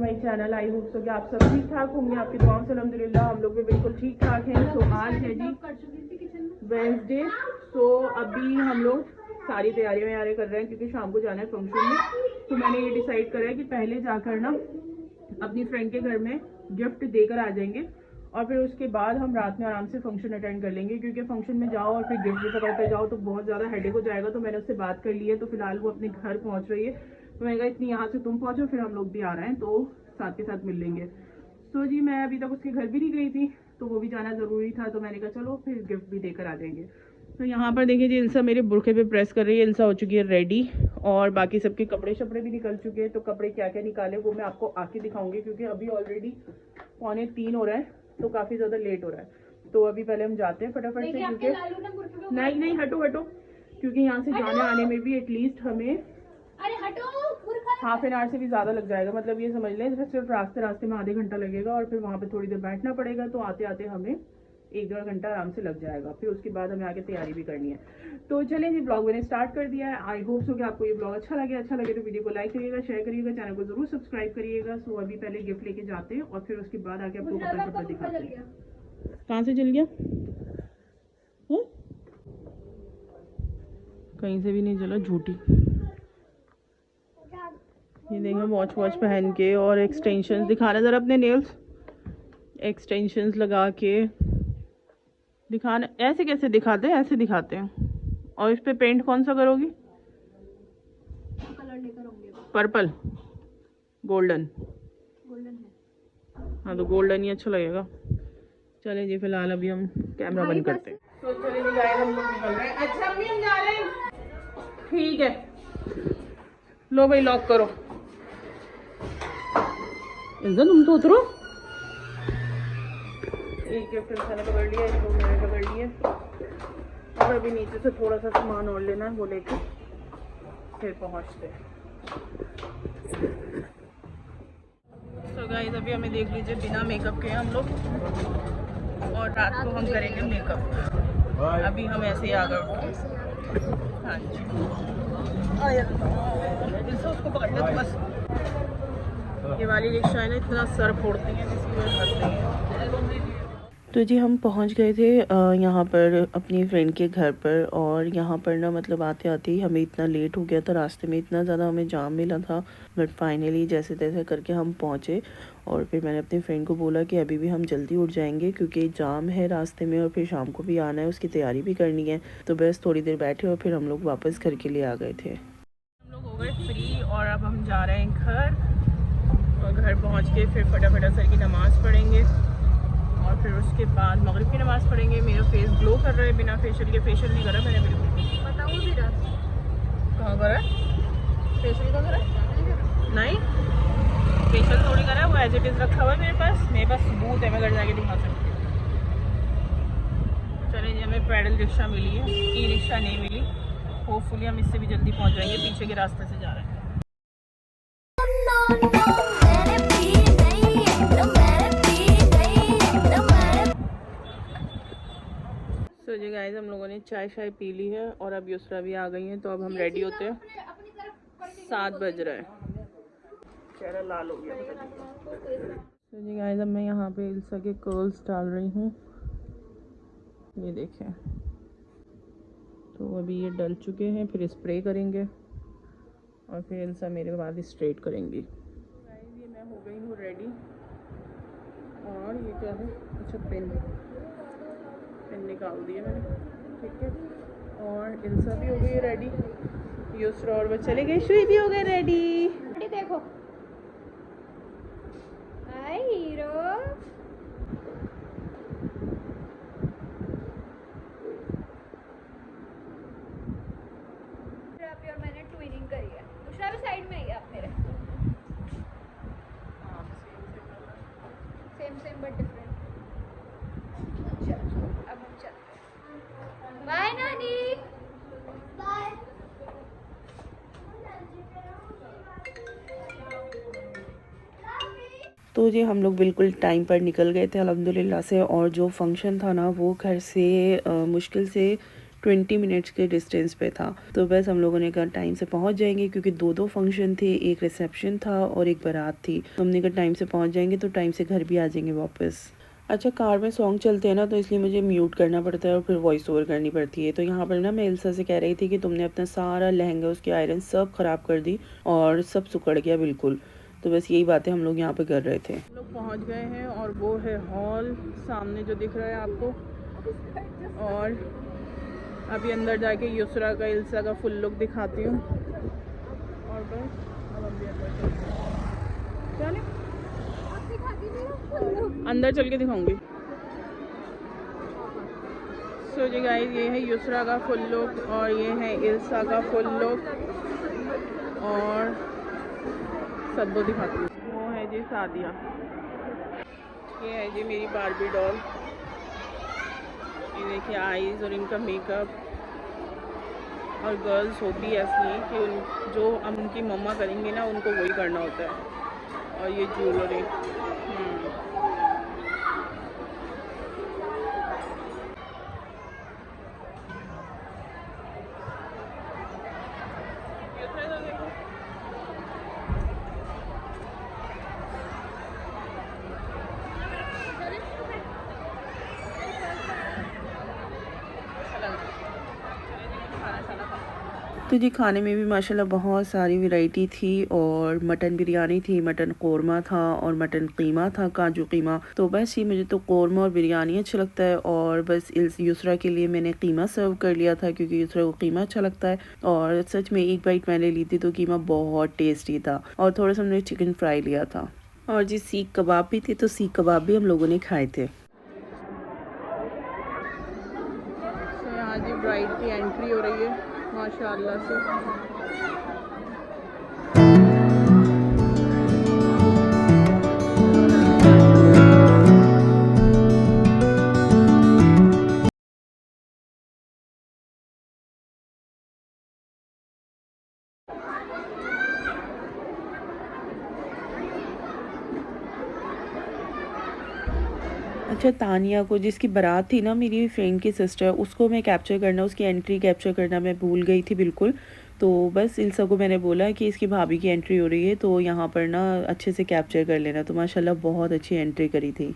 My channel. I hope so कि आप सब ठीक ठाक होंगे, आपकी दुआओं से अल्हम्दुलिल्लाह हम लोग भी बिल्कुल ठीक ठाक हैं। तो आज है जी वेडनेसडे। तो अभी हम लोग सारी तैयारियां कर रहे हैं क्योंकि शाम को जाना है फंक्शन में। तो मैंने ये डिसाइड करा है कि पहले जाकर ना अपनी फ्रेंड के घर में गिफ्ट देकर आ जाएंगे और फिर उसके बाद हम रात में आराम से फंक्शन अटेंड कर लेंगे, क्योंकि फंक्शन में जाओ और फिर गिफ्ट भी पकड़ते जाओ तो बहुत ज़्यादा हेडेक हो जाएगा। तो मैंने उससे बात कर ली है, तो फिलहाल वो अपने घर पहुंच रही है। तो मैंने कहा इतनी यहाँ से तुम पहुंचो, फिर हम लोग भी आ रहे हैं तो साथ के साथ मिल लेंगे। तो जी मैं अभी तक उसके घर भी नहीं गई थी, तो वो भी जाना ज़रूरी था, तो मैंने कहा चलो फिर गिफ्ट भी देकर आ जाएंगे। तो यहाँ पर देखिए जी इल्सा मेरे बुरखे पे प्रेस कर रही है। इल्सा हो चुकी है रेडी और बाकी सबके कपड़े शपड़े भी निकल चुके हैं। तो कपड़े क्या क्या निकाले वो मैं आपको आके दिखाऊंगी, क्योंकि अभी ऑलरेडी 2:45 हो रहा है, तो काफ़ी ज़्यादा लेट हो रहा है। तो अभी पहले हम जाते हैं फटाफट से, क्योंकि नहीं हटो हटो, क्योंकि यहाँ से जाने आने में भी एटलीस्ट हमें हाफ एन आवर से भी ज़्यादा लग जाएगा। मतलब ये समझ लें सिर्फ रास्ते में आधे घंटा लगेगा और फिर वहाँ पे थोड़ी देर बैठना पड़ेगा। तो आते आते हमें 1-1.5 घंटा आराम से लग जाएगा। फिर उसके बाद हमें आगे तैयारी भी करनी है। तो चलिए जी ब्लॉग मैंने स्टार्ट कर दिया है। आई होप सो कि आपको ये ब्लॉग अच्छा लगे तो वीडियो को लाइक करिएगा, शेयर करिएगा, चैनल को जरूर सब्सक्राइब करिएगा। सो अभी पहले गिफ्ट लेके जाते हैं और फिर उसके बाद आके आपको कपड़ा शपड़ा दिखाते हैं। कहाँ से चल गया? कहीं से भी नहीं चला, झूठी। ये देखो वॉच पहन के और एक्सटेंशंस दिखाना जरा अपने नेल्स, एक्सटेंशंस लगा के दिखाना। ऐसे कैसे दिखाते हैं? ऐसे दिखाते हैं। और इस पे पेंट कौन सा करोगी? कलर लेकर आऊंगी। पर्पल, गोल्डन है। हाँ तो गोल्डन ही अच्छा लगेगा। चले जी फिलहाल अभी हम कैमरा बंद करते हैं। तो चले जी गाइस हम लोग निकल रहे हैं। अच्छा अम्मी हम जा रहे हैं, ठीक है। लो भाई लॉक करो। इंजन तुम तो उतरो। एक गिफ्ट मैंने पकड़ लिया, एक लोग मैंने पकड़ लिए। और अभी नीचे से थोड़ा सा सामान और लेना है, वो लेकर फिर पहुंचते हैं। तो गाइस अभी हमें देख लीजिए बिना मेकअप के हम लोग, और रात को हम करेंगे मेकअप। अभी हम ऐसे ही आ गए। हाँ जी उसको पकड़ना तो बस। ये वाली रिक्शा है ना इतना सर फोड़ती है, किसी को हंसते हैं। तो जी हम पहुंच गए थे यहाँ पर अपनी फ्रेंड के घर पर। और यहाँ पर ना मतलब आते आते ही हमें इतना लेट हो गया था, रास्ते में इतना ज़्यादा हमें जाम मिला था। बट फाइनली जैसे तैसे करके हम पहुँचे। और फिर मैंने अपनी फ्रेंड को बोला कि अभी भी हम जल्दी उठ जाएंगे क्योंकि जाम है रास्ते में और फिर शाम को भी आना है, उसकी तैयारी भी करनी है। तो बस थोड़ी देर बैठे और फिर हम लोग वापस घर के लिए आ गए थे। हम लोग हो गए फ्री और अब हम जा रहे हैं घर। और घर पहुँच के फिर फटाफट असर की नमाज़ पढ़ेंगे और फिर उसके बाद मगरिब की नमाज़ पढ़ेंगे। मेरा फेस ग्लो कर रहा है बिना फेशियल के। फेशियल नहीं करा मैंने बिल्कुल। बताओ भी रहा कहाँ करा है? फेशियल कहाँ करा है? नहीं फेशियल थोड़ी करा है, वो एज इट इज़ रखा हुआ है मेरे पास सबूत है, मैं घर जाके दिखा सकती हूँ। चलिए जी हमें पैडल रिक्शा मिली है, ई रिक्शा नहीं मिली। होपफुली हम इससे भी जल्दी पहुँच जाएंगे, पीछे के रास्ते से जा रहे हैं। तो जी गाइस हम लोगों ने चाय शाय पी ली है और अब युसरा भी आ गई हैं। तो अब हम रेडी होते हैं। 7 बज रहे हैं, चेहरा लाल हो गया। तो जी गाइस अब मैं यहाँ पे इल्सा के कर्ल्स डाल रही हूँ, ये देखें। तो अभी ये डल चुके हैं, फिर स्प्रे करेंगे और फिर इल्सा मेरे बाद स्ट्रेट करेंगी। गाइस ये मैं हो गई हूँ रेडी। और ये क्या है? अच्छा पेन निकाल दिया मैंने, ठीक है। और इल्सा भी हो गई है रेडी, युसरा और वो चले गए, शुई भी हो गए रेडी। देखो हाय हीरो। और मैंने ट्विनिंग करी है। दूसरा भी साइड में ही है आप मेरे। Same but different. चलो अब हम चलते हैं। बाय नानी। बाय। तो जी हम लोग बिल्कुल टाइम पर निकल गए थे अल्हम्दुलिल्लाह से। और जो फंक्शन था ना वो घर से मुश्किल से 20 मिनट्स के डिस्टेंस पे था। तो बस हम लोगों ने कहा टाइम से पहुंच जाएंगे, क्योंकि दो फंक्शन थे, एक रिसेप्शन था और एक बारात थी। तो हमने कहा टाइम से पहुंच जाएंगे तो टाइम से घर भी आ जाएंगे वापस। अच्छा, कार में सॉन्ग चलते हैं ना, तो इसलिए मुझे म्यूट करना पड़ता है और फिर वॉइस ओवर करनी पड़ती है। तो यहाँ पर ना मैं इल्सा से कह रही थी कि तुमने अपना सारा लहंगा, उसकी आयरन सब ख़राब कर दी और सब सुकड़ गया बिल्कुल। तो बस यही बातें हम लोग यहाँ पे कर रहे थे। हम लोग पहुँच गए हैं और वो है हॉल सामने जो दिख रहा है आपको। और अभी अंदर जाके युसरा का, इल्सा का फुल लुक दिखाती हूँ। और बस अब हम भी अंदर चलते हैं। चले अंदर चल के दिखाऊंगी। सो जी गाइस, ये है युसरा का फुल लुक और ये है इल्सा का फुल लुक। और सब्बो दिखाती हूँ। वो है जी सादिया, ये है जी मेरी बार्बी डॉल। ये देखिए आईज और इनका मेकअप। और गर्ल्स होती है ऐसी कि जो हम उनकी मम्मा करेंगे ना, उनको वही करना होता है। और ये ज्वेलरी, तो जी खाने में भी माशाल्लाह बहुत सारी वैरायटी थी। और मटन बिरयानी थी, मटन कोरमा था और मटन कीमा था, काजू कीमा। तो बस ये मुझे तो कोरमा और बिरयानी अच्छा लगता है। और बस युसरा के लिए मैंने कीमा सर्व कर लिया था, क्योंकि युसरा को कीमा अच्छा लगता है। और सच में एक बाइट मैंने ली थी तो कीमा बहुत टेस्टी था। और थोड़ा सा हमने चिकन फ्राई लिया था। और जी सीख कबाब भी थे, तो सीख कबाब भी हम लोगों ने खाए थे। यहाँ जी ब्राइड की एंट्री हो रही है माशाल्लाह से। अच्छा, तानिया को, जिसकी बारात थी ना मेरी फ्रेंड की सिस्टर, उसको मैं कैप्चर करना, उसकी एंट्री कैप्चर करना मैं भूल गई थी बिल्कुल। तो बस इल्सा को मैंने बोला कि इसकी भाभी की एंट्री हो रही है, तो यहाँ पर ना अच्छे से कैप्चर कर लेना। तो माशाल्लाह बहुत अच्छी एंट्री करी थी।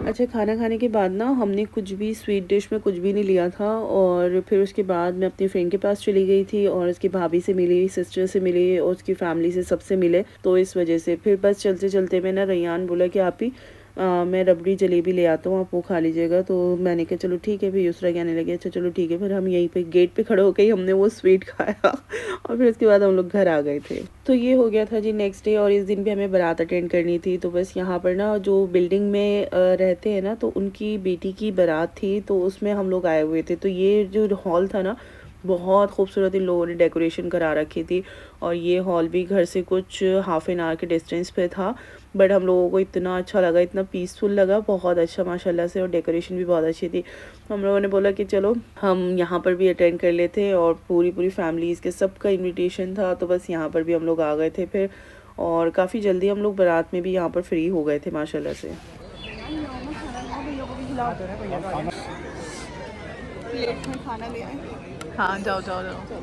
अच्छा, खाना खाने के बाद ना हमने कुछ भी स्वीट डिश में कुछ भी नहीं लिया था। और फिर उसके बाद मैं अपनी फ्रेंड के पास चली गई थी और उसकी भाभी से मिली, सिस्टर से मिली और उसकी फैमिली से, सबसे मिले। तो इस वजह से फिर बस चलते चलते में ना रैयान बोला कि आप ही मैं रबड़ी जलेबी ले आता हूँ, आप वो खा लीजिएगा। तो मैंने कहा चलो ठीक है। फिर युसरा कहने लगे अच्छा चलो ठीक है। फिर हम यहीं पे गेट पे खड़े होकर ही हमने वो स्वीट खाया और फिर उसके बाद हम लोग घर आ गए थे। तो ये हो गया था जी नेक्स्ट डे। और इस दिन भी हमें बारात अटेंड करनी थी। तो बस यहाँ पर ना जो बिल्डिंग में रहते हैं ना, तो उनकी बेटी की बारात थी, तो उसमें हम लोग आए हुए थे। तो ये जो हॉल था ना, बहुत खूबसूरत इन लोगों ने डेकोरेशन करा रखी थी। और ये हॉल भी घर से कुछ हाफ एन आवर के डिस्टेंस पे था। बट हम लोगों को इतना अच्छा लगा, इतना पीसफुल लगा, बहुत अच्छा माशाल्लाह से। और डेकोरेशन भी बहुत अच्छी थी। हम लोगों ने बोला कि चलो हम यहाँ पर भी अटेंड कर लेते हैं। और पूरी फैमिलीज़ के सबका इन्विटेशन था, तो बस यहाँ पर भी हम लोग आ गए थे फिर। और काफ़ी जल्दी हम लोग बारात में भी यहाँ पर फ्री हो गए थे माशाल्लाह से। प्लेट में खाना ले आए। हाँ जाओ जाओ जाओ,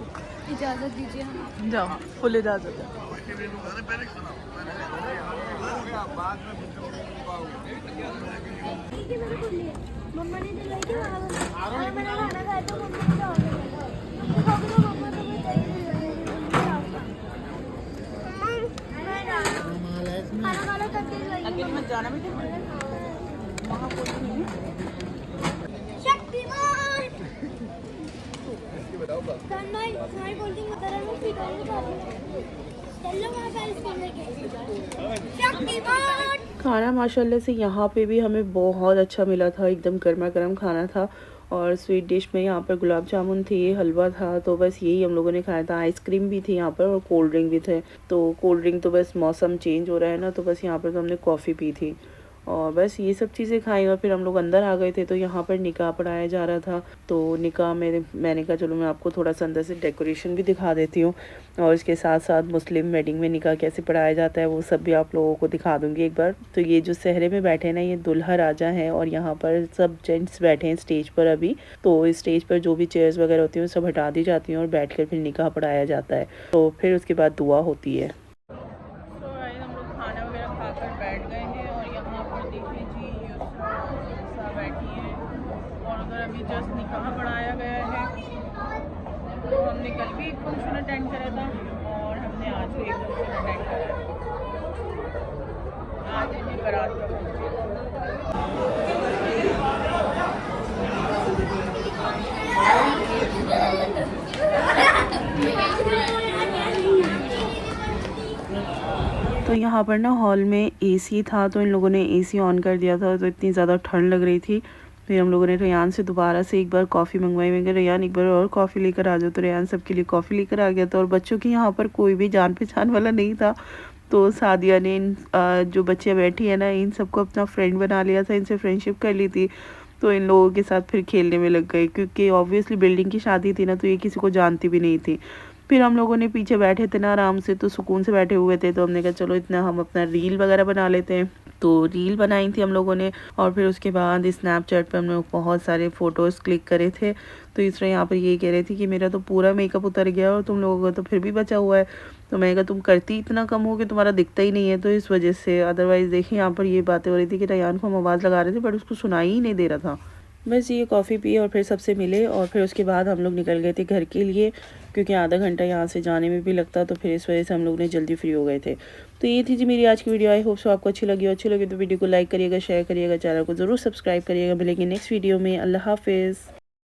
इजाज़त दीजिए हमें। जाओ, फुल इजाज़त है। मम्मा ने दिलाई थी, और मैंने खाना खाया तो मम्मा ने ऑर्डर किया। तो मम्मा तो खाना खाना करके अकेले मत जाना बेटे, वहाँ कोई नहीं है। शक्तिमान तन्मय तुम्हारी बोल्डिंग बता रहा हूँ, ठीक है चलो वहाँ पैलेस करने के। शक्तिमान खाना माशाल्लाह से यहाँ पे भी हमें बहुत अच्छा मिला था, एकदम गर्मा गर्म खाना था। और स्वीट डिश में यहाँ पर गुलाब जामुन थी, हलवा था, तो बस यही हम लोगों ने खाया था। आइसक्रीम भी थी यहाँ पर और कोल्ड ड्रिंक भी थे। तो कोल्ड ड्रिंक तो बस मौसम चेंज हो रहा है ना, तो बस यहाँ पर तो हमने कॉफ़ी पी थी और बस ये सब चीज़ें खाई और फिर हम लोग अंदर आ गए थे। तो यहाँ पर निकाह पढ़ाया जा रहा था। तो निकाह में मैंने कहा चलो मैं आपको थोड़ा सा अंदर से डेकोरेशन भी दिखा देती हूँ और इसके साथ साथ मुस्लिम वेडिंग में निकाह कैसे पढ़ाया जाता है वो सब भी आप लोगों को दिखा दूँगी एक बार। तो ये जो सहरे में बैठे हैं ना, ये दुल्हा राजा हैं और यहाँ पर सब जेंट्स बैठे हैं स्टेज पर अभी। तो इस स्टेज पर जो भी चेयर्स वगैरह होती हैं सब हटा दी जाती हैं और बैठ कर फिर निकाह पढ़ाया जाता है। तो फिर उसके बाद दुआ होती है। तो हम लोग खाना वगैरह खाकर बैठ गए हैं और यहाँ पर देखिए जी युसरा बैठी है और उधर अभी जस्ट निकाह पढ़ाया गया है। तो हमने कल भी एक फंक्शन अटेंड करा था और हमने आज भी एक फंक्शन अटेंड करा है। आज है बारात का तो यहाँ पर ना हॉल में एसी था, तो इन लोगों ने एसी ऑन कर दिया था। तो इतनी ज़्यादा ठंड लग रही थी। फिर हम लोगों ने रेयान से दोबारा से एक बार कॉफ़ी मंगवाई। मैं रेयान एक बार और कॉफ़ी लेकर आ जाओ। तो रेयान सबके लिए कॉफ़ी लेकर आ गया था और बच्चों की यहाँ पर कोई भी जान पहचान वाला नहीं था। तो सादिया ने इन जो बच्चियाँ बैठी है ना, इन सबको अपना फ्रेंड बना लिया था, इनसे फ्रेंडशिप कर ली थी। तो इन लोगों के साथ फिर खेलने में लग गए क्योंकि ऑब्वियसली बिल्डिंग की शादी थी ना, तो ये किसी को जानती भी नहीं थी। फिर हम लोगों ने पीछे बैठे थे ना आराम से, तो सुकून से बैठे हुए थे। तो हमने कहा चलो इतना हम अपना रील वगैरह बना लेते हैं। तो रील बनाई थी हम लोगों ने और फिर उसके बाद स्नैपचैट पर हमने बहुत सारे फ़ोटोज़ क्लिक करे थे। तो इस तरह यहाँ पर ये कह रही थी कि मेरा तो पूरा मेकअप उतर गया और तुम लोगों का तो फिर भी बचा हुआ है। तो मैंने कहा तुम करती इतना कम हो कि तुम्हारा दिखता ही नहीं है, तो इस वजह से। अदरवाइज़ देखिए यहाँ पर ये बातें हो रही थी कि रेयान को हम आवाज़ लगा रहे थे बट उसको सुनाई ही नहीं दे रहा था। बस ये कॉफ़ी पी और फिर सबसे मिले और फिर उसके बाद हम लोग निकल गए थे घर के लिए क्योंकि आधा घंटा यहाँ से जाने में भी लगता। तो फिर इस वजह से हम लोग ने जल्दी फ्री हो गए थे। तो ये थी जी मेरी आज की वीडियो। आई होप सो आपको अच्छी लगी तो वीडियो को लाइक करिएगा, शेयर करिएगा, चैनल को ज़रूर सब्सक्राइब करिएगा। मिलेंगे नेक्स्ट वीडियो में। अल्लाह हाफिज़।